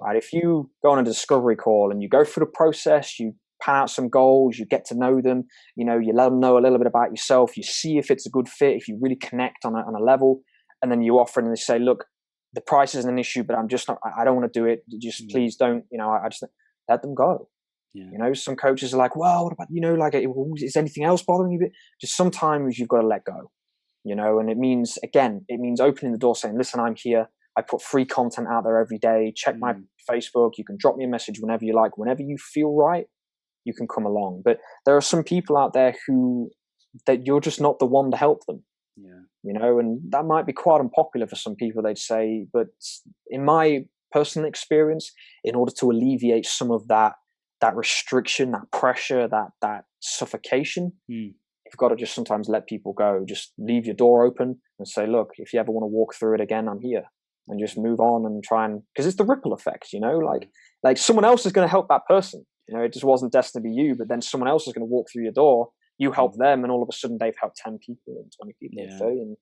right? If you go on a discovery call and you go through the process, you pan out some goals, you get to know them, you let them know a little bit about yourself, you see if it's a good fit, if you really connect on a level, and then you offer and they say, look, the price isn't an issue, but I'm just not, I don't want to do it. Just please don't, I just let them go. Some coaches are like, well, what about, is anything else bothering you? Just sometimes you've got to let go, and it means opening the door saying, listen, I'm here. I put free content out there every day. Check my Facebook. You can drop me a message whenever you like. Whenever you feel right, you can come along. But there are some people out there that you're just not the one to help them. And that might be quite unpopular for some people, they'd say. But in my personal experience, in order to alleviate some of that restriction, that pressure, that suffocation, you've got to just sometimes let people go. Just leave your door open and say, look, if you ever want to walk through it again, I'm here. And just move on and try and, because it's the ripple effect, like someone else is going to help that person. It just wasn't destined to be you, but then someone else is going to walk through your door. You help them, and all of a sudden they've helped 10 people and 20 people and 30, and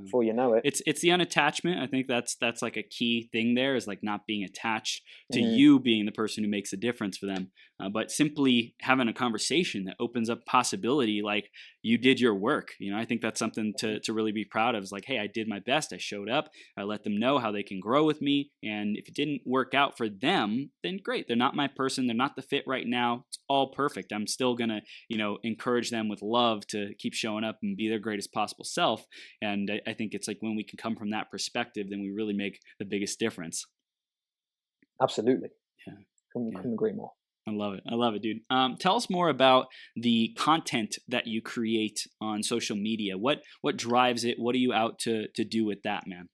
before you know it, it's the unattachment. I think that's like a key thing there, is like not being attached to you being the person who makes a difference for them, but simply having a conversation that opens up possibility. Like, you did your work. I think that's something to really be proud of. Is like, hey, I did my best. I showed up. I let them know how they can grow with me. And if it didn't work out for them, then great. They're not my person. They're not the fit right now. It's all perfect. I'm still gonna, encourage them with love to keep showing up and be their greatest possible self. And I think it's like when we can come from that perspective, then we really make the biggest difference. Absolutely. Couldn't agree more. I love it, dude. Tell us more about the content that you create on social media. What drives it? What are you out to do with that, man?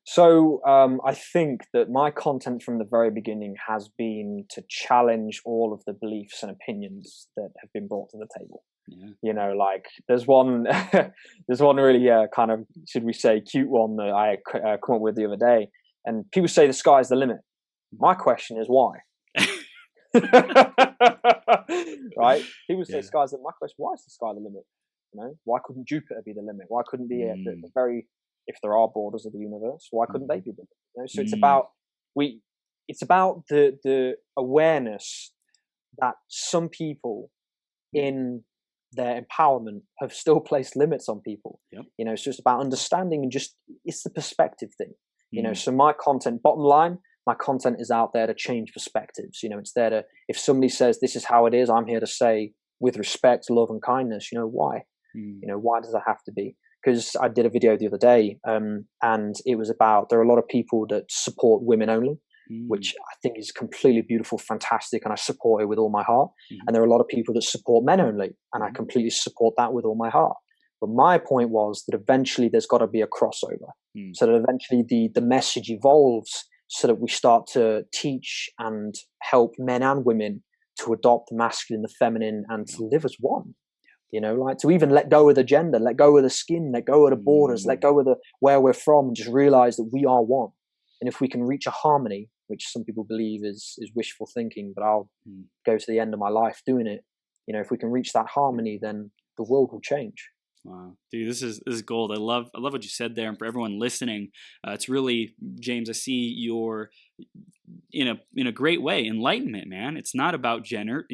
So I think that my content from the very beginning has been to challenge all of the beliefs and opinions that have been brought to the table. Like there's one really kind of, should we say, cute one that I come up with the other day, and people say the sky's the limit. My question is why? Right? People say sky's the limit. My question: why is the sky the limit? Why couldn't Jupiter be the limit? Why couldn't the very, if there are borders of the universe, why couldn't they be the limit? So it's about the awareness that some people in their empowerment have still placed limits on people. It's just about understanding, and just, it's the perspective thing. So my content, bottom line, my content is out there to change perspectives. It's there to, if somebody says this is how it is, I'm here to say with respect, love, and kindness. Why? Why does that have to be? Because I did a video the other day, and it was about, there are a lot of people that support women only, which I think is completely beautiful, fantastic, and I support it with all my heart. And there are a lot of people that support men only, and I completely support that with all my heart. But my point was that eventually there's got to be a crossover, so that eventually the message evolves, so that we start to teach and help men and women to adopt the masculine, the feminine, and to live as one. Like to even let go of the gender, let go of the skin, let go of the borders, let go of the where we're from, and just realize that we are one. And if we can reach a harmony, which some people believe is wishful thinking, but I'll go to the end of my life doing it. If we can reach that harmony, then the world will change. Wow, dude, this is gold. I love what you said there, and for everyone listening, it's really, James, I see you're in a great way. Enlightenment, man. It's not about gender.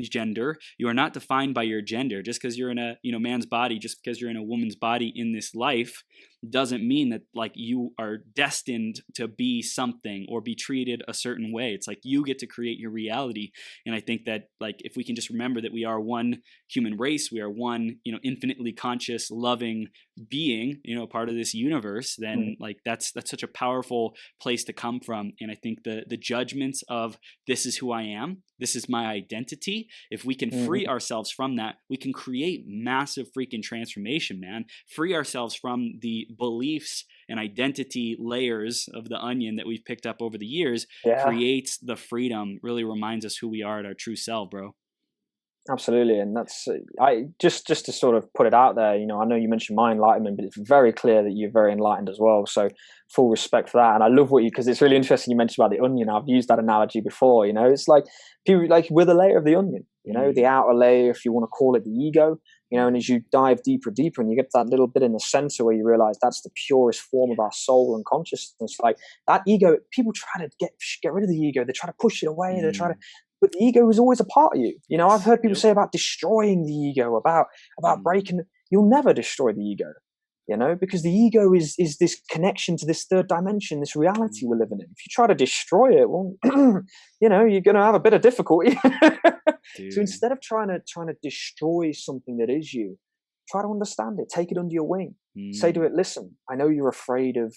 You are not defined by your gender. Just because you're in a man's body, just because you're in a woman's body in this life, doesn't mean that like you are destined to be something or be treated a certain way. It's like you get to create your reality. And I think that like if we can just remember that we are one human race, we are one infinitely conscious, loving being, part of this universe, then like that's such a powerful place to come from. And I think the judgments of this is who I am, this is my identity, if we can free ourselves from that, we can create massive freaking transformation, man. Free ourselves from the beliefs and identity layers of the onion that we've picked up over the years. Creates the freedom, really reminds us who we are at our true self, bro. Absolutely. And that's, I just to sort of put it out there, I know you mentioned my enlightenment, but it's very clear that you're very enlightened as well. So full respect for that. And I love because it's really interesting you mentioned about the onion. I've used that analogy before. It's like people, like we're the layer of the onion, the outer layer, if you want to call it the ego, and as you dive deeper and you get to that little bit in the center where you realize that's the purest form of our soul and consciousness, like that ego, people try to get rid of the ego. They try to push it away. They try to, but the ego is always a part of you. I've heard people say about destroying the ego, about breaking. You'll never destroy the ego, because the ego is this connection to this third dimension, this reality we're living in. If you try to destroy it, well, you're going to have a bit of difficulty. So instead of trying to destroy something that is you, try to understand it, take it under your wing. Say to it, listen, I know you're afraid of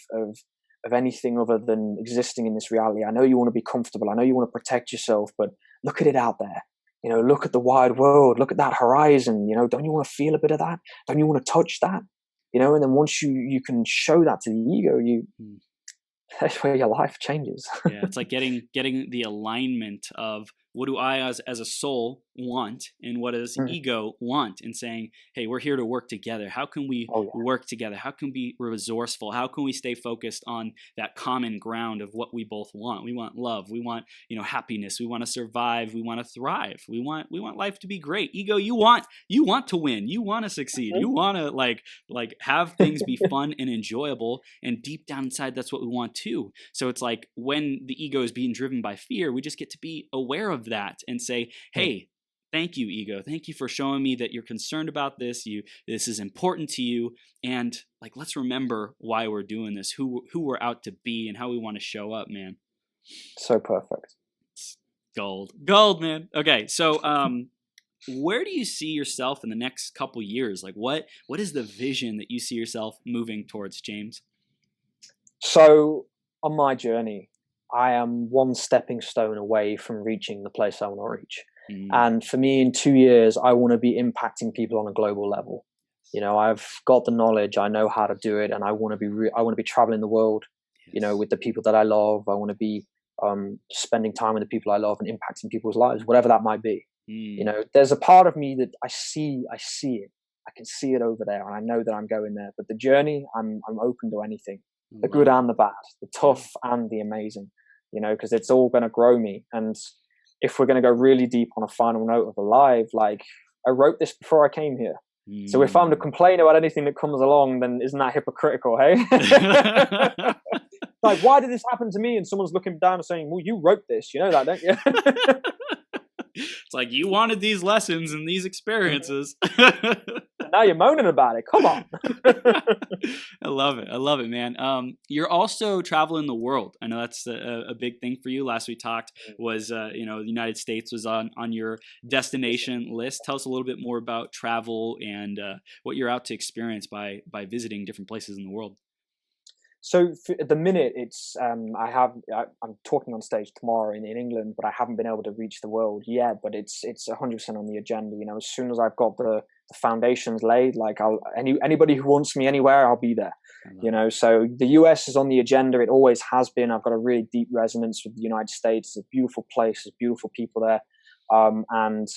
anything other than existing in this reality. I know you want to be comfortable. I know you want to protect yourself, but look at it out there. Look at the wide world. Look at that horizon. Don't you want to feel a bit of that? Don't you want to touch that? And then once you can show that to the ego, that's where your life changes. Yeah, it's like getting the alignment of what do I as a soul want and what does ego want, and saying, hey, we're here to work together. How can we work together? How can we be resourceful? How can we stay focused on that common ground of what we both want? We want love. We want, happiness. We want to survive. We want to thrive. We want life to be great. Ego, you want to win. You want to succeed. You want to like have things be fun and enjoyable. And deep down inside, that's what we want too. So it's like when the ego is being driven by fear, we just get to be aware of that and say, hey, thank you, ego. Thank you for showing me that you're concerned about this. This is important to you. And like, let's remember why we're doing this, who we're out to be, and how we want to show up, man. So perfect. It's gold, man. Okay. So, where do you see yourself in the next couple years? Like what is the vision that you see yourself moving towards, James? So on my journey, I am one stepping stone away from reaching the place I want to reach. And for me, in 2 years, I want to be impacting people on a global level. I've got the knowledge, I know how to do it, and I want to be traveling the world, with the people that I love. I want to be spending time with the people I love and impacting people's lives, whatever that might be. There's a part of me that I see it. I can see it over there, and I know that I'm going there. But the journey, I'm open to anything, the good and the bad, the tough and the amazing. Because it's all going to grow me. And if we're going to go really deep on a final note of alive, like I wrote this before I came here. So if I'm to complain about anything that comes along, then isn't that hypocritical, hey? Like, why did this happen to me? And someone's looking down and saying, well, you wrote this, that, don't you? It's like, you wanted these lessons and these experiences. Now you're moaning about it. Come on. I love it. I love it, man. You're also traveling the world. I know that's a big thing for you. Last we talked was, the United States was on your destination list. Tell us a little bit more about travel and what you're out to experience by visiting different places in the world. So at the minute, it's I'm talking on stage tomorrow in England, but I haven't been able to reach the world yet. But it's 100% on the agenda. You know, as soon as I've got the foundations laid, like anybody who wants me anywhere, I'll be there. You know, so the US is on the agenda. It always has been. I've got a really deep resonance with the United States. It's a beautiful place. There's beautiful people there, and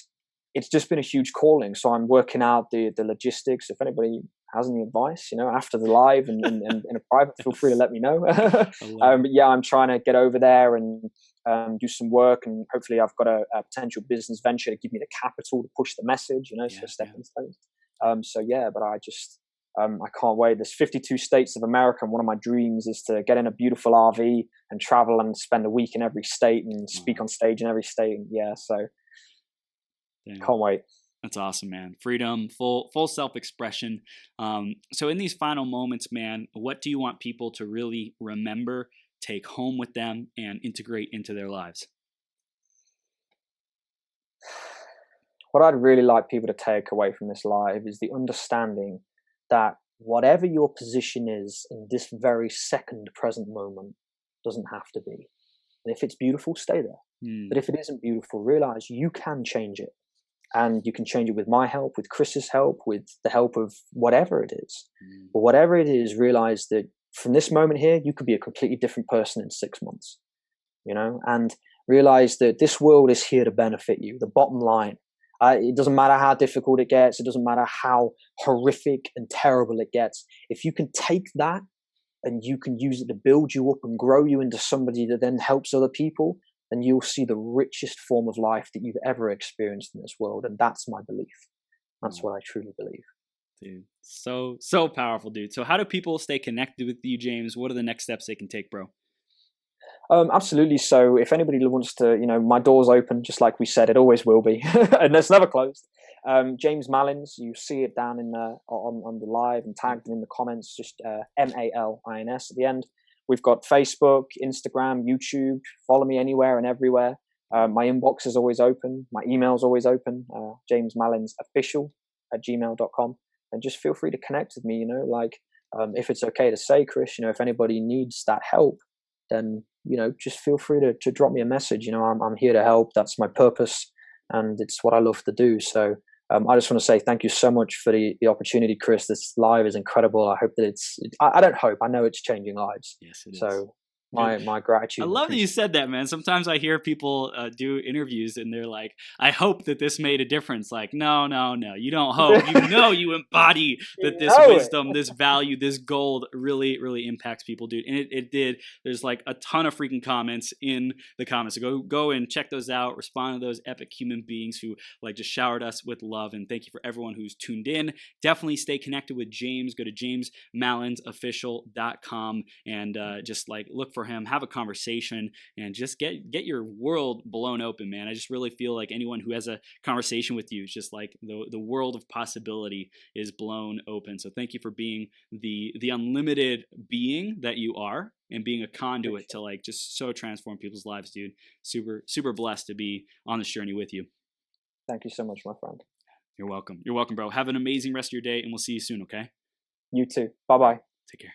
it's just been a huge calling. So I'm working out the logistics. If anybody has any advice, you know, after the live and in a private, feel free to let me know. But yeah, I'm trying to get over there and do some work, and hopefully I've got a potential business venture to give me the capital to push the message, you know, so stepping stones. So yeah, but I just, I can't wait. There's 52 states of America, and one of my dreams is to get in a beautiful RV and travel and spend a week in every state and speak on stage in every state. And yeah, so can't wait. That's awesome, man. Freedom, full self-expression. So in these final moments, man, what do you want people to really remember, take home with them, and integrate into their lives? What I'd really like people to take away from this live is the understanding that whatever your position is in this very second present moment doesn't have to be. And if it's beautiful, stay there. But if it isn't beautiful, realize you can change it. And you can change it with my help, with Chris's help, with the help of whatever it is. But whatever it is, realize that from this moment here, you could be a completely different person in 6 months, you know, and realize that this world is here to benefit you. The bottom line, it doesn't matter how difficult it gets. It doesn't matter how horrific and terrible it gets. If you can take that and you can use it to build you up and grow you into somebody that then helps other people, then you'll see the richest form of life that you've ever experienced in this world. And that's my belief. That's what I truly believe. Dude, so powerful, dude. So how do people stay connected with you, James? What are the next steps they can take, bro? Absolutely. So if anybody wants to, you know, my door's open, just like we said, it always will be, and it's never closed. James Malins, you see it down in on the live and tagged in the comments, just Malins at the end. We've got Facebook, Instagram, YouTube. Follow me anywhere and everywhere. My inbox is always open. My email is always open. jamesmalinsofficial@gmail.com. And just feel free to connect with me. You know, like if it's okay to say, Chris, you know, if anybody needs that help, then, you know, just feel free to drop me a message. You know, I'm here to help. That's my purpose, and it's what I love to do. So I just want to say thank you so much for the opportunity, Chris. This live is incredible. I hope that I don't hope, I know it's changing lives. Yes, it is. So my gratitude. I love that you said that, man. Sometimes I hear people do interviews and they're like, I hope that this made a difference. Like, no, you don't hope. You know, you embody that this wisdom, this value, this gold really, really impacts people, dude. And it did. There's like a ton of freaking comments in the comments. So go and check those out. Respond to those epic human beings who like just showered us with love. And thank you for everyone who's tuned in. Definitely stay connected with James. Go to jamesmalinsofficial.com and just like look for him, have a conversation, and just get your world blown open, man. I just really feel like anyone who has a conversation with you is just like the world of possibility is blown open. So thank you for being the unlimited being that you are and being a conduit to like just so transform people's lives, dude. Super blessed to be on this journey with you. Thank you so much, my friend. You're welcome, bro. Have an amazing rest of your day, and we'll see you soon, okay? You too. Bye-bye. Take care.